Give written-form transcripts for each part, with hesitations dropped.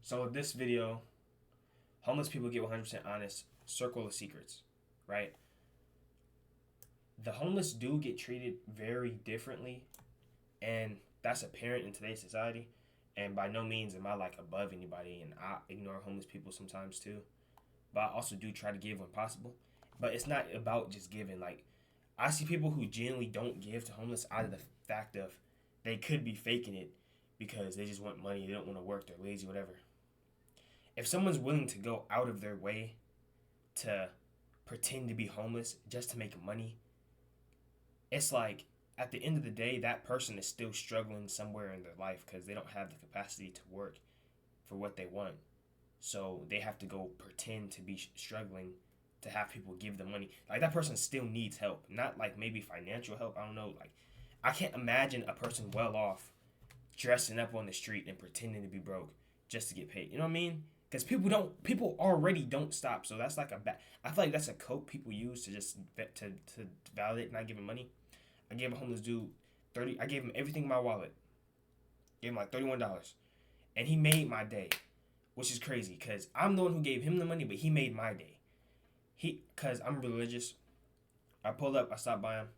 So this video, homeless people get 100% honest. Circle of secrets, right? The homeless do get treated very differently, and that's apparent in today's society. And by no means am I like above anybody, and I ignore homeless people sometimes too. But I also do try to give when possible. But it's not about just giving. Like I see people who genuinely don't give to homeless out of the fact of they could be faking it because they just want money, they don't want to work, they're lazy, whatever. If someone's willing to go out of their way to pretend to be homeless just to make money, it's like at the end of the day, that person is still struggling somewhere in their life because they don't have the capacity to work for what they want. So they have to go pretend to be struggling to have people give them money. Like that person still needs help, not like maybe financial help. I don't know. Like I can't imagine a person well off dressing up on the street and pretending to be broke just to get paid. You know what I mean? Because people already don't stop. So that's like a bad. I feel like that's a cope people use to just to validate not giving money. I gave a homeless dude 30. I gave him everything in my wallet. Gave him like $31, and he made my day, which is crazy because I'm the one who gave him the money, but he made my day. Cause I'm religious. I pulled up. I stopped by him.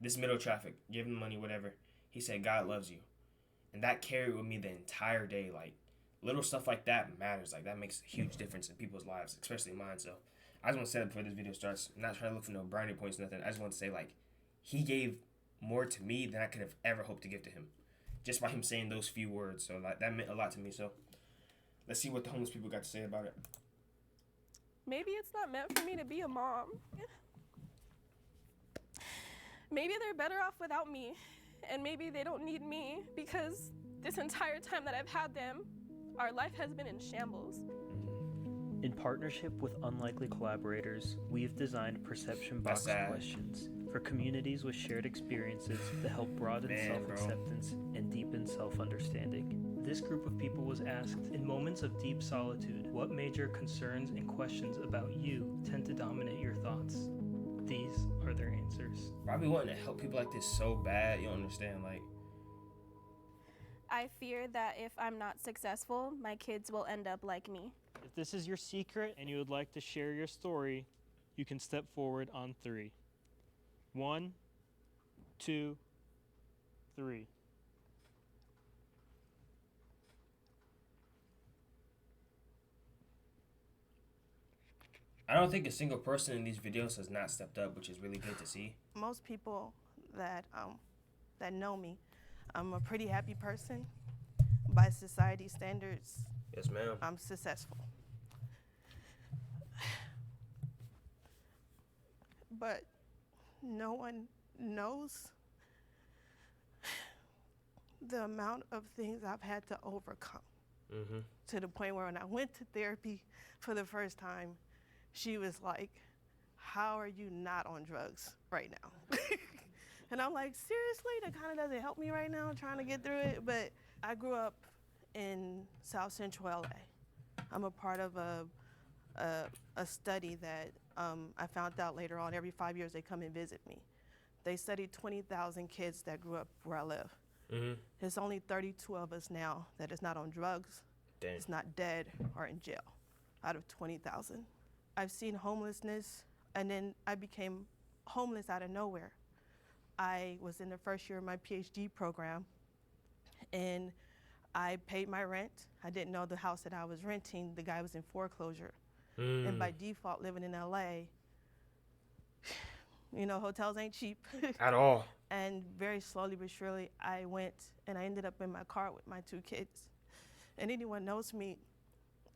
This middle of traffic. Give him the money, whatever. He said, "God loves you," and that carried with me the entire day. Like little stuff like that matters. Like that makes a huge difference in people's lives, especially mine. So I just want to say that before this video starts. I'm not trying to look for no brownie points, nothing. I just want to say like he gave more to me than I could have ever hoped to give to him, just by him saying those few words. So like that meant a lot to me. So let's see what the homeless people got to say about it. Maybe it's not meant for me to be a mom. Maybe they're better off without me, and maybe they don't need me because this entire time that I've had them, our life has been in shambles. In partnership with Unlikely Collaborators, we've designed perception box questions for communities with shared experiences to help broaden self-acceptance and deepen self-understanding. This group of people was asked, in moments of deep solitude, what major concerns and questions about you tend to dominate your thoughts? These are their answers. I be wanting to help people like this so bad, you don't understand, like. I fear that if I'm not successful, my kids will end up like me. If this is your secret and you would like to share your story, you can step forward on 3. 1, 2, 3. I don't think a single person in these videos has not stepped up, which is really good to see. Most people that know me, I'm a pretty happy person. By society standards, Yes, ma'am. I'm successful. But no one knows the amount of things I've had to overcome. Mm-hmm. To the point where when I went to therapy for the first time, she was like, "How are you not on drugs right now?" And I'm like, seriously? That kind of doesn't help me right now, trying to get through it. But I grew up in South Central LA. I'm a part of a study that I found out later on. Every 5 years they come and visit me. They studied 20,000 kids that grew up where I live. Mm-hmm. There's only 32 of us now that is not on drugs. Dang. It's not dead or in jail out of 20,000. I've seen homelessness, and then I became homeless out of nowhere. I was in the first year of my PhD program, and I paid my rent. I didn't know the house that I was renting, the guy was in foreclosure. And by default, living in LA, you know, hotels ain't cheap. At all. And very slowly but surely, I went and I ended up in my car with my 2 kids. And anyone knows me,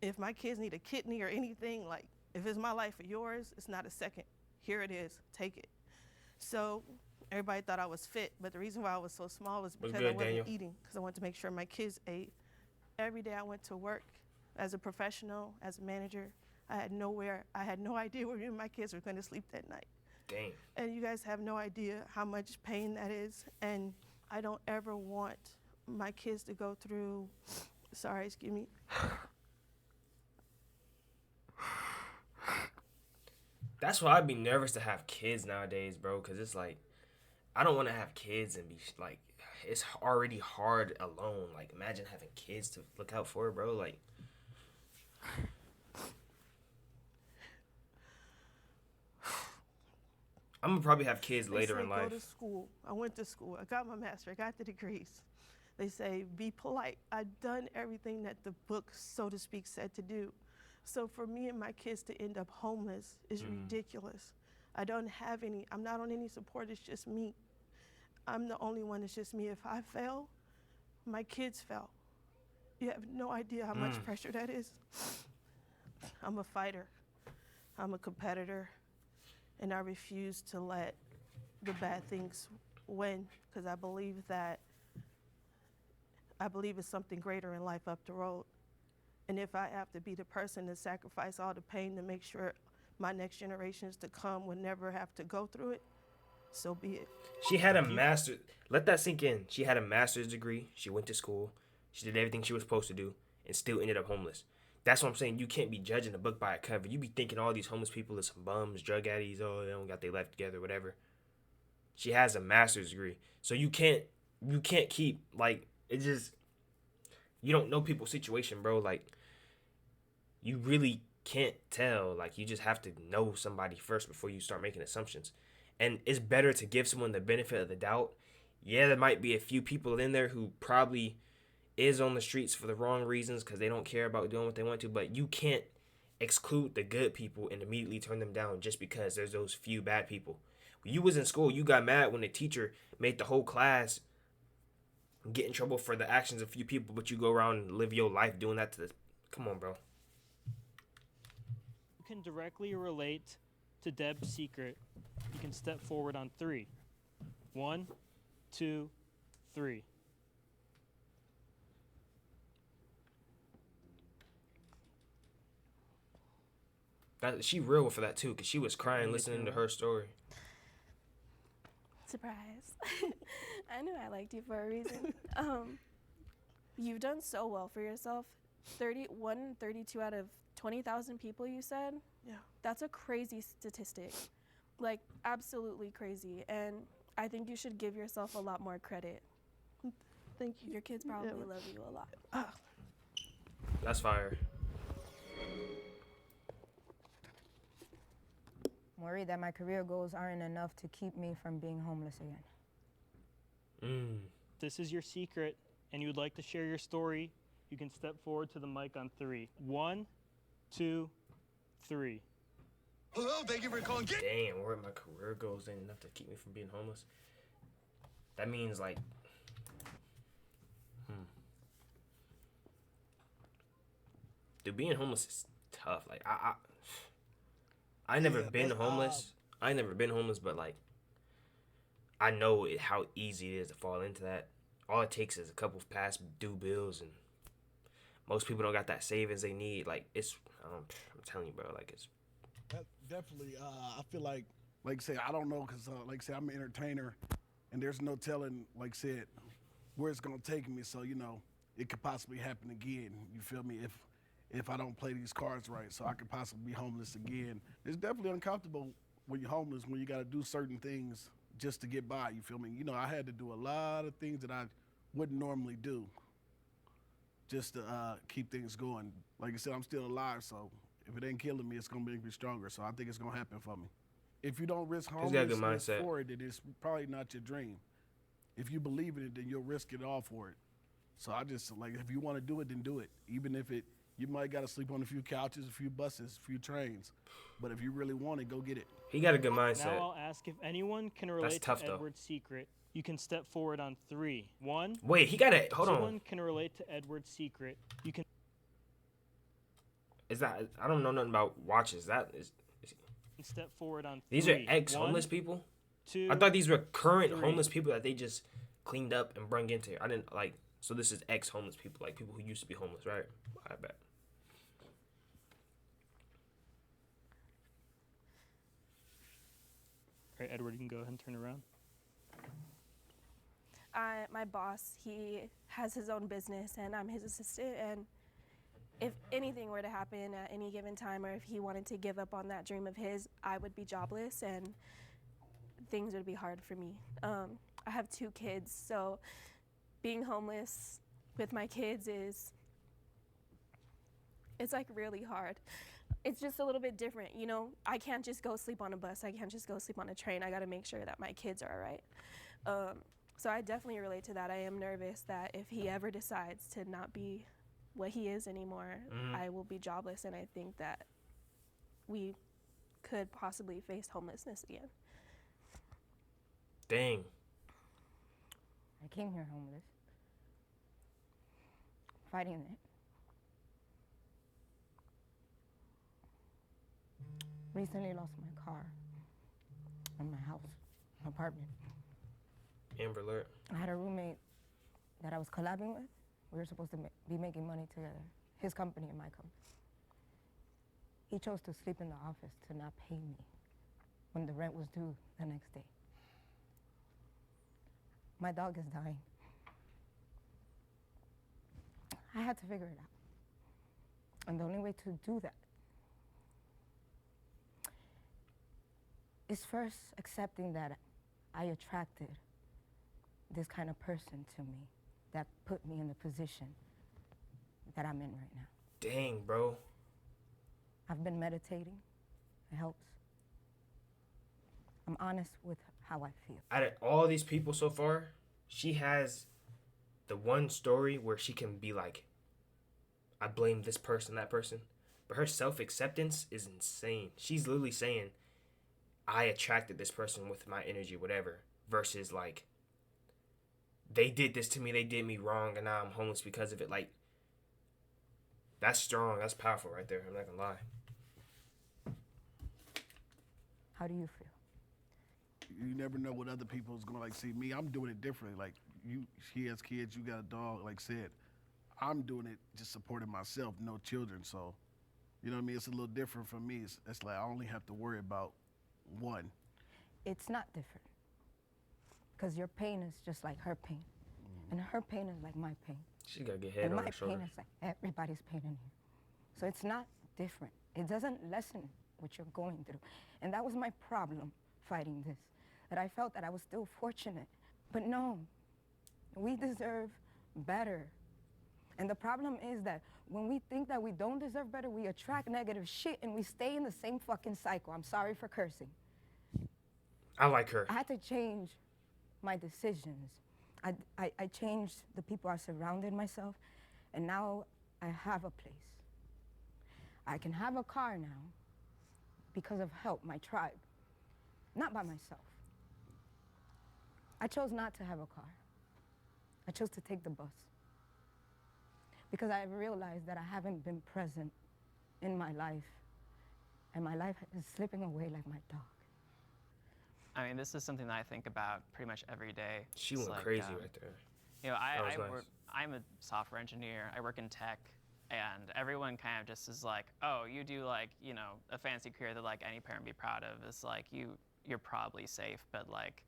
if my kids need a kidney or anything, like if it's my life or yours, it's not a second. Here it is, take it. So everybody thought I was fit, but the reason why I was so small was because I wasn't eating, because I wanted to make sure my kids ate. Every day I went to work as a professional, as a manager. I had no idea where me and my kids were going to sleep that night. Dang. And you guys have no idea how much pain that is. And I don't ever want my kids to go through, sorry, excuse me. That's why I'd be nervous to have kids nowadays, bro, because it's like, I don't want to have kids and be like, it's already hard alone. Like, imagine having kids to look out for, bro. Like, I'm gonna probably have kids They later say in go life. to school. I went to school. I got my master. I got the degrees. They say be polite. I've done everything that the book, so to speak, said to do. So for me and my kids to end up homeless is ridiculous. I don't have any. I'm not on any support. It's just me. I'm the only one. It's just me. If I fail, my kids fail. You have no idea how much pressure that is. I'm a fighter. I'm a competitor. And I refuse to let the bad things win, because I believe it's something greater in life up the road. And if I have to be the person to sacrifice all the pain to make sure my next generations to come will never have to go through it, so be it. She had a master. Let that sink in. She had a master's degree. She went to school. She did everything she was supposed to do, and still ended up homeless. That's what I'm saying. You can't be judging a book by a cover. You be thinking all these homeless people are some bums, drug addicts. Oh, they don't got their life together, whatever. She has a master's degree, so you can't keep like it. Just you don't know people's situation, bro. Like you really can't tell. Like you just have to know somebody first before you start making assumptions. And it's better to give someone the benefit of the doubt. Yeah, there might be a few people in there who probably is on the streets for the wrong reasons because they don't care about doing what they want to, but you can't exclude the good people and immediately turn them down just because there's those few bad people. When you was in school, you got mad when the teacher made the whole class get in trouble for the actions of a few people, but you go around and live your life doing that to the... Come on, bro. You can directly relate to Deb's secret. You can step forward on 3. 1, 2, 3. She real for that too, because she was crying listening to her story. Surprise. I knew I liked you for a reason. You've done so well for yourself. 32 out of 20,000 people, you said? Yeah. That's a crazy statistic. Like, absolutely crazy. And I think you should give yourself a lot more credit. Thank you. Your kids probably love you a lot. That's fire. I'm worried that my career goals aren't enough to keep me from being homeless again. This is your secret, and you would like to share your story, you can step forward to the mic on 3. 1, 2, 3. Hello, thank you for calling. Damn, where my career goals ain't enough to keep me from being homeless. That means like, dude, being homeless is tough. Like I never been homeless. I never been homeless, but like, I know how easy it is to fall into that. All it takes is a couple of past due bills, and most people don't got that savings they need. Like I'm telling you, bro. Like it's Definitely. I feel like say, I don't know, cause like say I'm an entertainer, and there's no telling, like said, where it's gonna take me. So it could possibly happen again. You feel me? If I don't play these cards right, so I could possibly be homeless again. It's definitely uncomfortable when you're homeless, when you got to do certain things just to get by. You feel me? I had to do a lot of things that I wouldn't normally do just to keep things going. Like I said, I'm still alive, so if it ain't killing me, it's gonna make me stronger. So I think it's gonna happen for me. If you don't risk homelessness for it, then it's probably not your dream. If you believe in it, then you'll risk it all for it. So I just like, if you want to do it, then do it. Even if you might got to sleep on a few couches, a few buses, a few trains. But if you really want it, go get it. he got a good mindset. Now I'll ask if anyone can relate tough, to though. Edward's secret. You can step forward on 3. 1. Wait, he got it. Hold on. Someone can relate to Edward's secret. You can Is that? I don't know nothing about watches. That is. step forward on 3. These are ex-homeless people. 2. I thought these were current 3. homeless people that they just cleaned up and brung into here. I didn't like. So this is ex-homeless people, like people who used to be homeless, right? I bet. All right, Edward, you can go ahead and turn around. My boss, he has his own business, and I'm his assistant. And if anything were to happen at any given time, or if he wanted to give up on that dream of his, I would be jobless, and things would be hard for me. I have 2 kids, so being homeless with my kids It's like really hard. It's just a little bit different, you know. I can't just go sleep on a bus. I can't just go sleep on a train. I got to make sure that my kids are all right. So I definitely relate to that. I am nervous that if he ever decides to not be what he is anymore, I will be jobless, and I think that we could possibly face homelessness again. Dang. I came here homeless, fighting it. Recently lost my car and my house, my apartment. Amber Alert. I had a roommate that I was collabing with. We were supposed to be making money together, his company and my company. He chose to sleep in the office to not pay me when the rent was due the next day. My dog is dying. I had to figure it out. And the only way to do that is first accepting that I attracted this kind of person to me that put me in the position that I'm in right now. Dang, bro. I've been meditating. It helps. I'm honest with how I feel. Out of all these people so far, she has the one story where she can be like, I blame this person, that person. But her self-acceptance is insane. She's literally saying, I attracted this person with my energy, whatever. Versus like, they did this to me, they did me wrong, and now I'm homeless because of it. Like, that's strong. That's powerful right there. I'm not gonna lie. How do you feel? You never know what other people is gonna like. See me, I'm doing it differently. Like she has kids, you got a dog. Like said, I'm doing it just supporting myself, no children. So, you know what I mean? It's a little different for me. It's like I only have to worry about one. It's not different. Because your pain is just like her pain. And her pain is like my pain. She gotta get head and on my her shoulder. pain is like everybody's pain in here. So it's not different. It doesn't lessen what you're going through. And that was my problem fighting this. That I felt that I was still fortunate. But no, we deserve better. And the problem is that when we think that we don't deserve better, we attract negative shit and we stay in the same fucking cycle. I'm sorry for cursing. I like her. I had to change my decisions. I changed the people I surrounded myself, and now I have a place. I can have a car now because of help, my tribe, not by myself. I chose not to have a car. I chose to take the bus because I realized that I haven't been present in my life, and my life is slipping away like my dog. I mean, this is something that I think about pretty much every day. She It's went like, crazy right there. You know, That was nice. I'm a software engineer. I work in tech, and everyone kind of just is like, oh, you do like, you know, a fancy career that like any parent would be proud of. It's like you're probably safe, but like,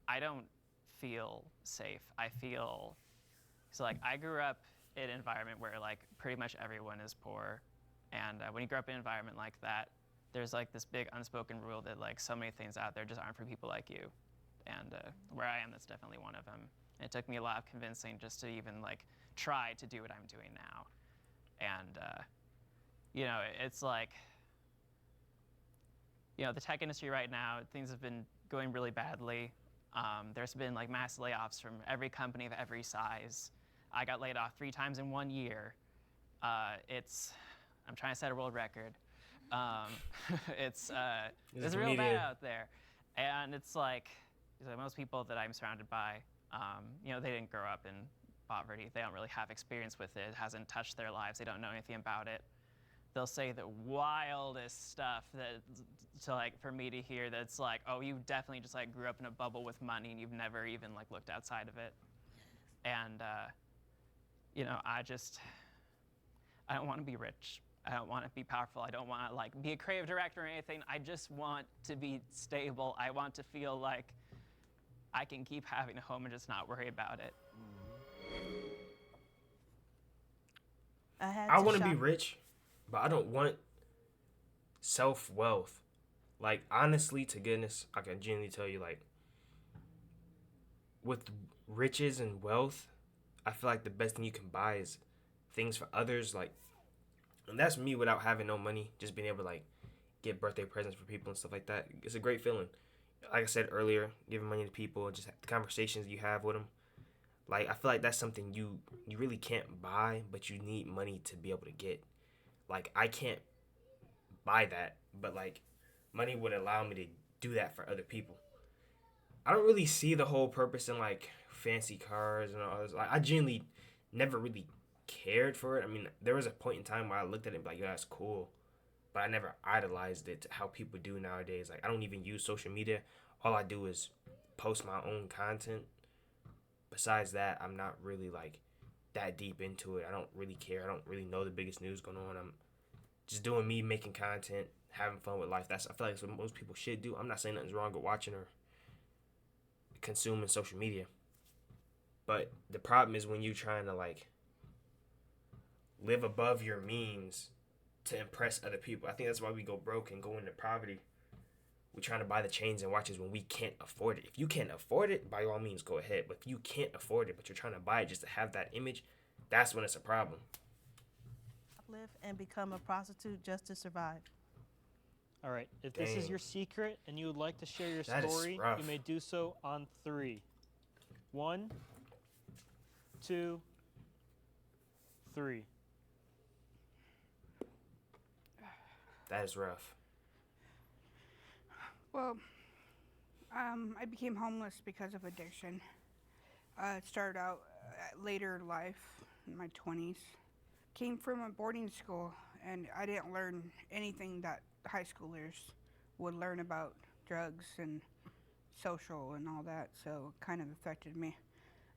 I don't feel safe. I feel so like I grew up in an environment where like pretty much everyone is poor, and when you grow up in an environment like that, there's like this big unspoken rule that like so many things out there just aren't for people like you. And where I am, that's definitely one of them. And it took me a lot of convincing just to even like try to do what I'm doing now. And you know, it's like, you know, the tech industry right now, things have been going really badly. There's been like mass layoffs from every company of every size. I got laid off 3 times in 1 year. I'm trying to set a world record. It's real bad out there, and it's like most people that I'm surrounded by, you know, they didn't grow up in poverty. They don't really have experience with it. It hasn't touched their lives. They don't know anything about it. They'll say the wildest stuff for me to hear. That's like, oh, you definitely just like grew up in a bubble with money and you've never even like looked outside of it. And you know, I don't want to be rich. I don't want to be powerful. I don't want to like be a creative director or anything. I just want to be stable. I want to feel like I can keep having a home and just not worry about it. I want to be rich, but I don't want self-wealth. Like, honestly, to goodness, I can genuinely tell you, like, with riches and wealth, I feel like the best thing you can buy is things for others, like And that's me without having no money, just being able to like get birthday presents for people and stuff like that. It's a great feeling. Like I said earlier, giving money to people, just the conversations you have with them. Like, I feel like that's something you really can't buy, but you need money to be able to get. Like, I can't buy that, but like money would allow me to do that for other people. I don't really see the whole purpose in like fancy cars and all this. Like, I genuinely never really cared for it. I mean, there was a point in time where I looked at it and be like, yeah, that's cool. But I never idolized it to how people do nowadays. Like, I don't even use social media. All I do is post my own content. Besides that, I'm not really like that deep into it. I don't really care. I don't really know the biggest news going on. I'm just doing me, making content, having fun with life. I feel like that's what most people should do. I'm not saying nothing's wrong with watching or consuming social media. But the problem is when you're trying to like live above your means to impress other people. I think that's why we go broke and go into poverty. We're trying to buy the chains and watches when we can't afford it. If you can't afford it, by all means, go ahead. But if you can't afford it, but you're trying to buy it just to have that image, that's when it's a problem. Live and become a prostitute just to survive. All right. If this is your secret and you would like to share your story, you may do so on 3. 1, 2, 3. That is rough. Well, I became homeless because of addiction. It started out later in life, in my 20s. Came from a boarding school, and I didn't learn anything that high schoolers would learn about drugs and social and all that, so it kind of affected me.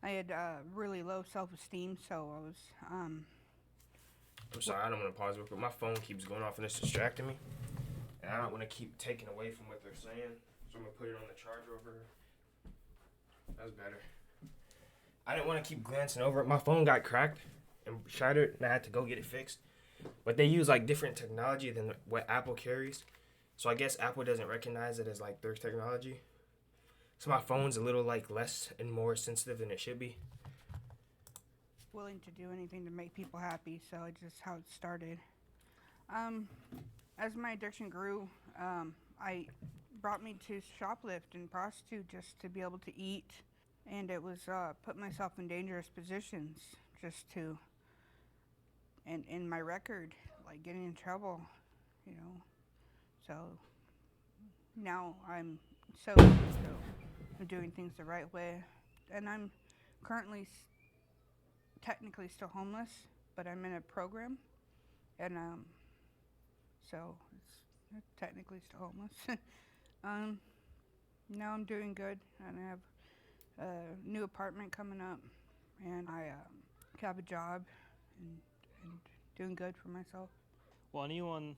I had really low self-esteem, so I was... I'm sorry, I don't want to pause real quick. My phone keeps going off and it's distracting me. And I don't want to keep taking away from what they're saying. So I'm going to put it on the charger over here. That's better. I didn't want to keep glancing over it. My phone got cracked and shattered, and I had to go get it fixed. But they use like different technology than what Apple carries. So I guess Apple doesn't recognize it as like their technology. So my phone's a little like less and more sensitive than it should be. willing to do anything to make people happy, so it's just how it started. As my addiction grew, I brought me to shoplift and prostitute just to be able to eat, and it was put myself in dangerous positions just to, and in my record, like getting in trouble, you know. So now I'm sober, so I'm doing things the right way, and I'm currently technically still homeless, but I'm in a program, and so it's technically still homeless. Now I'm doing good, and I have a new apartment coming up, and I have a job, and doing good for myself. Well, anyone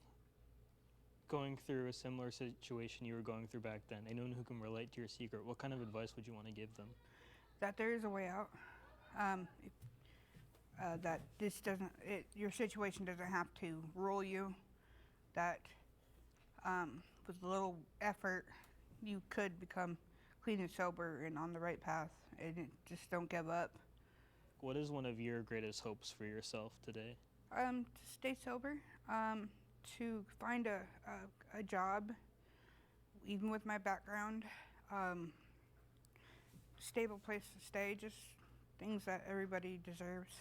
going through a similar situation you were going through back then, anyone who can relate to your secret, what kind of advice would you want to give them? That there is a way out. That this doesn't, your situation doesn't have to rule you. That with a little effort, you could become clean and sober and on the right path, and just don't give up. What is one of your greatest hopes for yourself today? To stay sober, to find a job, even with my background, stable place to stay, just things that everybody deserves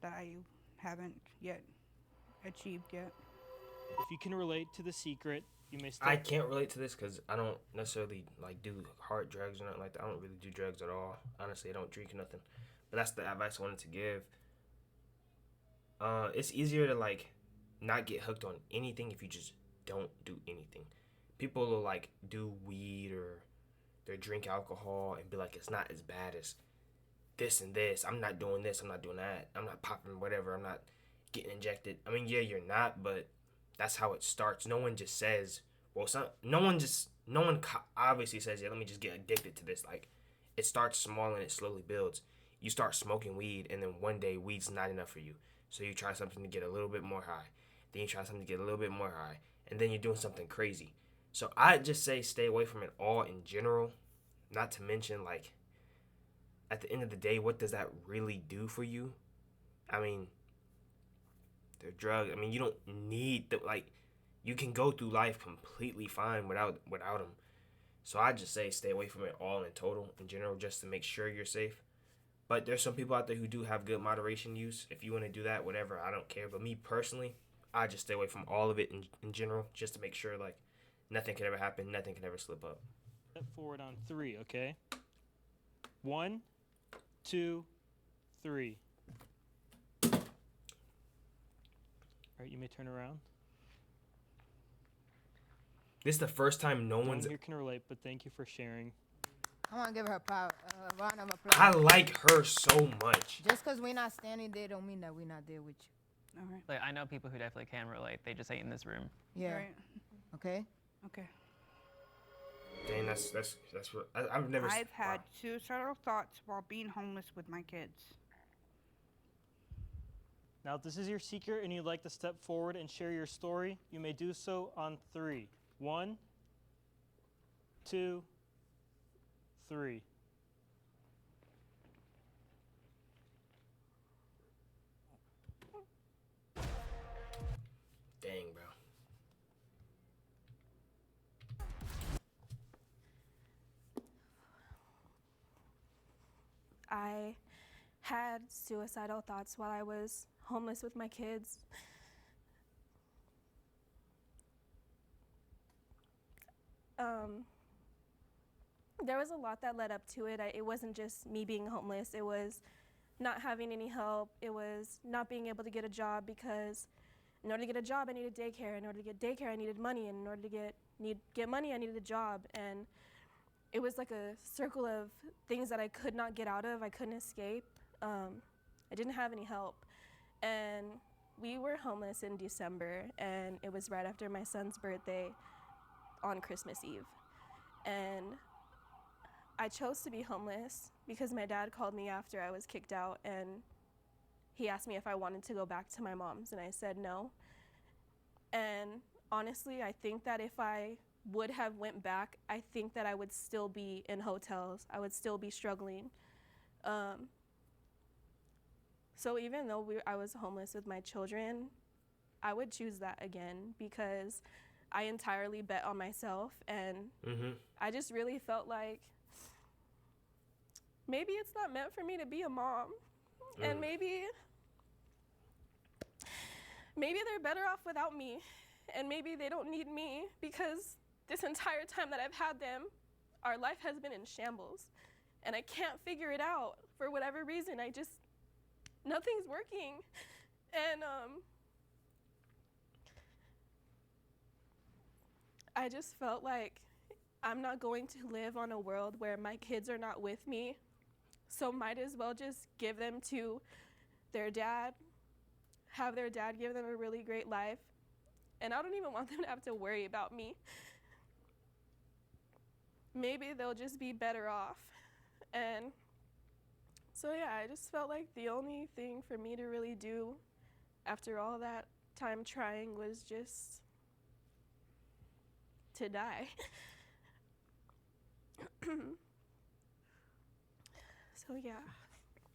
that I haven't yet achieved yet. If you can relate to the secret, you may still... I can't relate to this because I don't necessarily like do hard drugs or nothing like that. I don't really do drugs at all. Honestly, I don't drink nothing. But that's the advice I wanted to give. It's easier to like not get hooked on anything if you just don't do anything. People will like do weed or they drink alcohol and be like, it's not as bad as this and this. I'm not doing this. I'm not doing that. I'm not popping whatever. I'm not getting injected. I mean, yeah, you're not, but that's how it starts. No one just says, well, no one obviously says, yeah, let me just get addicted to this. Like, it starts small and it slowly builds. You start smoking weed, and then one day weed's not enough for you. So you try something to get a little bit more high. Then you try something to get a little bit more high. And then you're doing something crazy. So I just say stay away from it all in general. Not to mention, like, at the end of the day, what does that really do for you? I mean, their drugs. I mean, you don't need the, like, you can go through life completely fine without them. So I just say stay away from it all in total, in general, just to make sure you're safe. But there's some people out there who do have good moderation use. If you want to do that, whatever, I don't care. But me personally, I just stay away from all of it in general, just to make sure, like, nothing can ever happen, nothing can ever slip up. Step forward on 3, okay? 1, 2, 3. All right, you may turn around. This is the first time no one's... here can relate, but thank you for sharing. I want to give her a round of applause. I like her so much. Just because we're not standing there don't mean that we're not there with you. All right. Like, I know people who definitely can relate. They just ain't in this room. Yeah. All right. Okay? Okay. Dang, that's what... I've never... I've had wow. suicidal thoughts while being homeless with my kids. Now, if this is your secret and you'd like to step forward and share your story, you may do so on 3. 1, 2, 3. Dang, bro. I had suicidal thoughts while I was homeless with my kids. There was a lot that led up to it. It wasn't just me being homeless. It was not having any help. It was not being able to get a job because in order to get a job, I needed daycare. In order to get daycare, I needed money. And in order to get money, I needed a job. And it was like a circle of things that I could not get out of. I couldn't escape. I didn't have any help. And we were homeless in December, and it was right after my son's birthday on Christmas Eve. And I chose to be homeless because my dad called me after I was kicked out, and he asked me if I wanted to go back to my mom's, and I said no. And honestly, I think that if I would have went back, I think that I would still be in hotels. I would still be struggling. So even though I was homeless with my children, I would choose that again because I entirely bet on myself, and I just really felt like maybe it's not meant for me to be a mom, and maybe they're better off without me, and maybe they don't need me because this entire time that I've had them, our life has been in shambles, and I can't figure it out for whatever reason. Nothing's working, and I just felt like I'm not going to live on a world where my kids are not with me, so might as well just give them to their dad, have their dad give them a really great life, and I don't even want them to have to worry about me. Maybe they'll just be better off. And so yeah, I just felt like the only thing for me to really do after all that time trying was just to die. So yeah.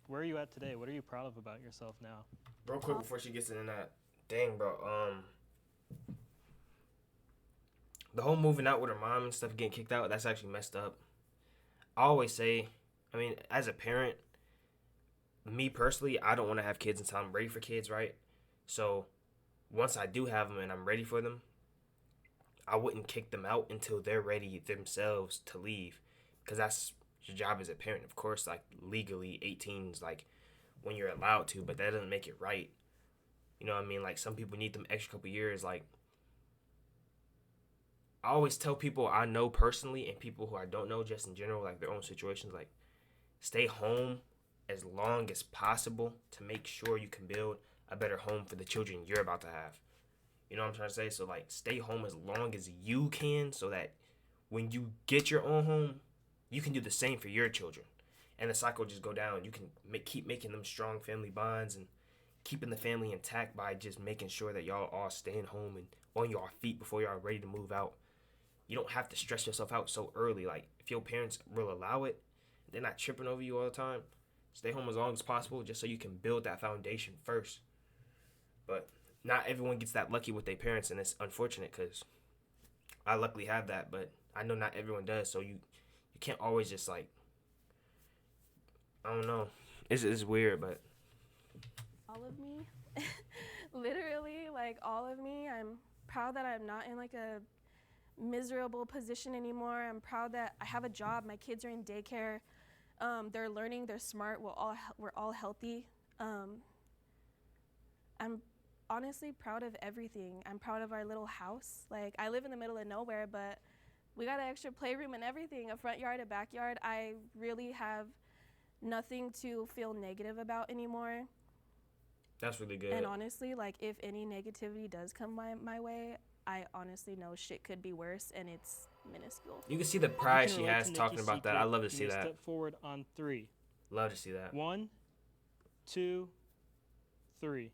Where are you at today? What are you proud of about yourself now? Real quick before she gets into that, dang, bro. The whole moving out with her mom and stuff, getting kicked out, that's actually messed up. I always say, I mean, as a parent, me personally, I don't want to have kids until I'm ready for kids, right? So once I do have them and I'm ready for them, I wouldn't kick them out until they're ready themselves to leave, because that's your job as a parent. Of course, like, legally 18 is like when you're allowed to, but that doesn't make it right. You know what I mean? Like, some people need them extra couple years. Like, I always tell people I know personally and people who I don't know just in general, like their own situations, like, stay home as long as possible to make sure you can build a better home for the children you're about to have. You know what I'm trying to say? So, like, stay home as long as you can so that when you get your own home, you can do the same for your children. And the cycle just go down. You can keep making them strong family bonds and keeping the family intact by just making sure that y'all all staying home and on your feet before y'all are ready to move out. You don't have to stress yourself out so early. Like, if your parents will allow it, they're not tripping over you all the time, stay home as long as possible just so you can build that foundation first. But not everyone gets that lucky with their parents, and it's unfortunate because I luckily have that, but I know not everyone does. So you can't always just like, I don't know. It's weird, but all of me, literally, like all of me. I'm proud that I'm not in like a miserable position anymore. I'm proud that I have a job. My kids are in daycare. They're learning. They're smart. We're all healthy. I'm honestly proud of everything. I'm proud of our little house. Like, I live in the middle of nowhere, but we got an extra playroom and everything, a front yard, a backyard. I really have nothing to feel negative about anymore. That's really good. And honestly, like, if any negativity does come my way, I honestly know shit could be worse, and it's minuscule. You can see the pride she has talking about that. I love to see that. Step forward on 3. Love to see that. 1, 2, 3.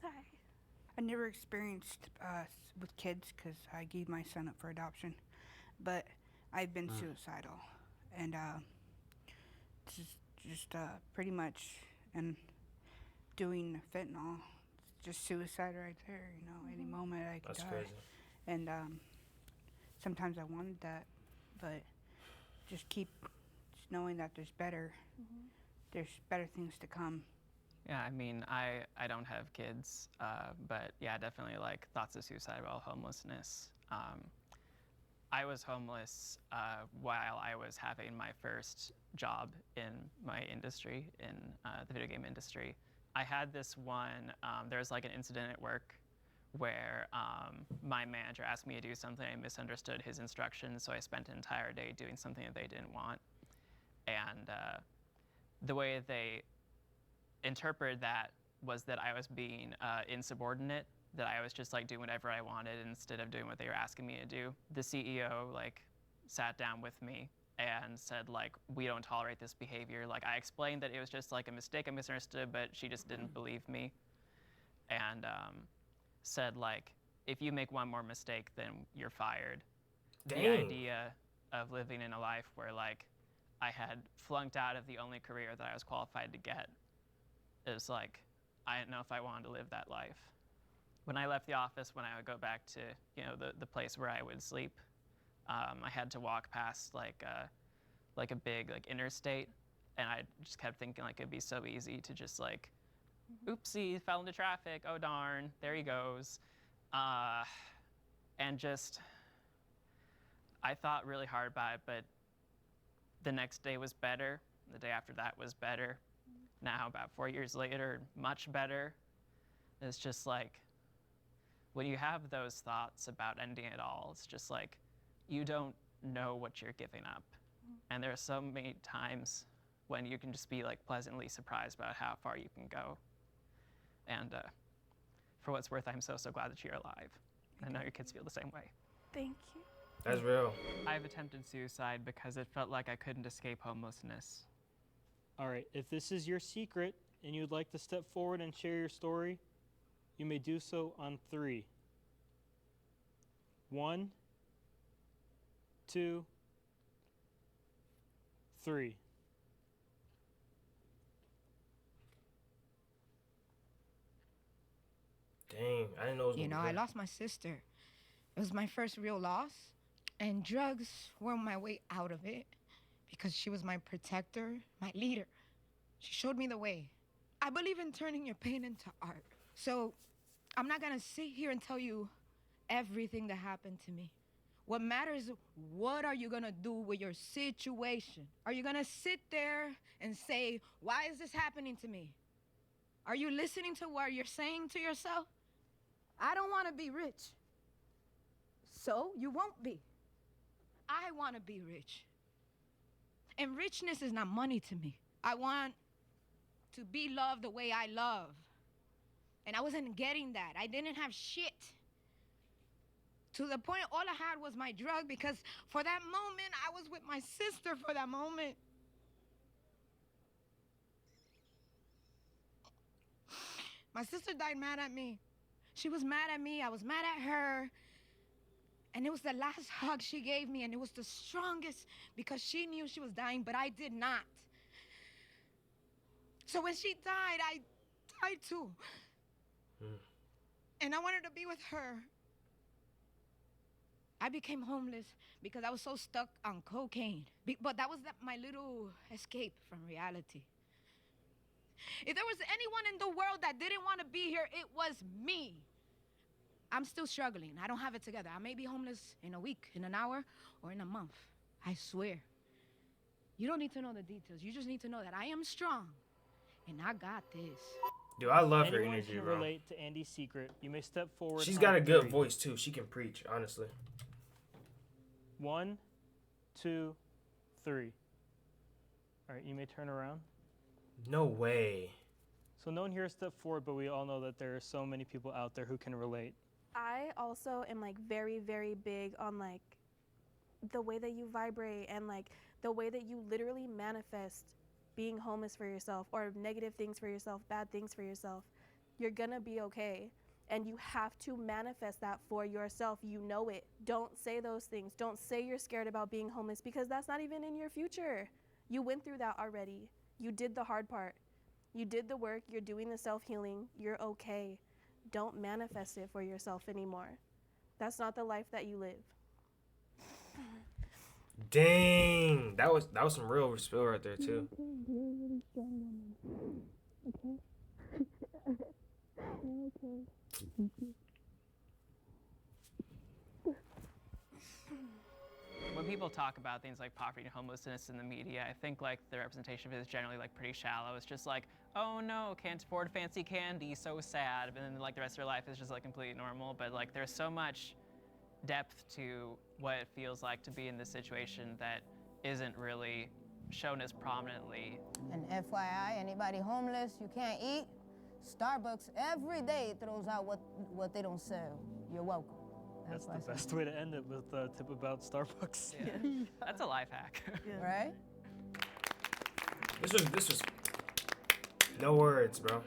Hi. I never experienced with kids because I gave my son up for adoption, but I've been suicidal, and just pretty much, and doing fentanyl, just suicide right there. You know, any moment I could die. That's crazy. And sometimes I wanted that, but just knowing that there's better things to come. Yeah, I mean, I don't have kids, but yeah, definitely like thoughts of suicide while homelessness. I was homeless while I was having my first job in my industry, in the video game industry. I had this one, there was like an incident at work where my manager asked me to do something, I misunderstood his instructions, so I spent an entire day doing something that they didn't want. And the way they interpreted that was that I was being insubordinate, that I was just like doing whatever I wanted instead of doing what they were asking me to do. The CEO like sat down with me and said like, we don't tolerate this behavior. Like, I explained that it was just like a mistake, I misunderstood, but she just didn't believe me. And said like, if you make one more mistake, then you're fired. Dang. The idea of living in a life where like I had flunked out of the only career that I was qualified to get is like, I didn't know if I wanted to live that life. When I left the office, when I would go back to, you know, the place where I would sleep, I had to walk past like a big like interstate, and I just kept thinking like it'd be so easy to just like, oopsie, fell into traffic, oh darn, there he goes. And just, I thought really hard about it, but the next day was better. The day after that was better. Now, about 4 years later, much better. It's just like, when you have those thoughts about ending it all, it's just like, you don't know what you're giving up. And there are so many times when you can just be like pleasantly surprised about how far you can go. And for what's worth, I'm so glad that you're alive. I know your kids feel the same way. Thank you. That's real. I've attempted suicide because it felt like I couldn't escape homelessness. All right, if this is your secret and you'd like to step forward and share your story, you may do so on 3. 1, 2, 3. Dang, I didn't know it was You know, gonna I be lost my sister. It was my first real loss, and drugs were my way out of it because she was my protector, my leader. She showed me the way. I believe in turning your pain into art. So I'm not gonna sit here and tell you everything that happened to me. What matters is, what are you gonna do with your situation? Are you gonna sit there and say, why is this happening to me? Are you listening to what you're saying to yourself? I don't wanna be rich. So you won't be. I wanna be rich. And richness is not money to me. I want to be loved the way I love. And I wasn't getting that. I didn't have shit. To the point, all I had was my drug, because for that moment, I was with my sister for that moment. My sister died mad at me. She was mad at me, I was mad at her. And it was the last hug she gave me, and it was the strongest because she knew she was dying, but I did not. So when she died, I died too. And I wanted to be with her. I became homeless because I was so stuck on cocaine. But that was my little escape from reality. If there was anyone in the world that didn't want to be here, it was me. I'm still struggling. I don't have it together. I may be homeless in a week, in an hour, or in a month. I swear. You don't need to know the details. You just need to know that I am strong, and I got this. Dude, I love her Anyone energy, can bro. relate to Andy's secret. You may step forward. She's on got a good 3. voice too. She can preach, honestly. 1, 2, 3. All right, you may turn around. No way. So no one here stepped forward, but we all know that there are so many people out there who can relate. I also am like very, very big on like the way that you vibrate and like the way that you literally manifest being homeless for yourself or negative things for yourself, bad things for yourself. You're gonna be okay. And you have to manifest that for yourself. You know it. Don't say those things. Don't say you're scared about being homeless because that's not even in your future. You went through that already. You did the hard part. You did the work. You're doing the self-healing. You're okay. Don't manifest it for yourself anymore. That's not the life that you live. Dang. That was some real spill right there too. When people talk about things like poverty and homelessness in the media, I think like the representation of it is generally like pretty shallow. It's just like, oh no, can't afford fancy candy, so sad. And then like the rest of your life is just like completely normal. But like there's so much depth to what it feels like to be in this situation that isn't really shown as prominently. And FYI, anybody homeless, you can't eat, Starbucks every day throws out what they don't sell. You're welcome. That's the best way to end it, with a tip about Starbucks. Yeah. That's a life hack. Yeah. Right? This was no words, bro.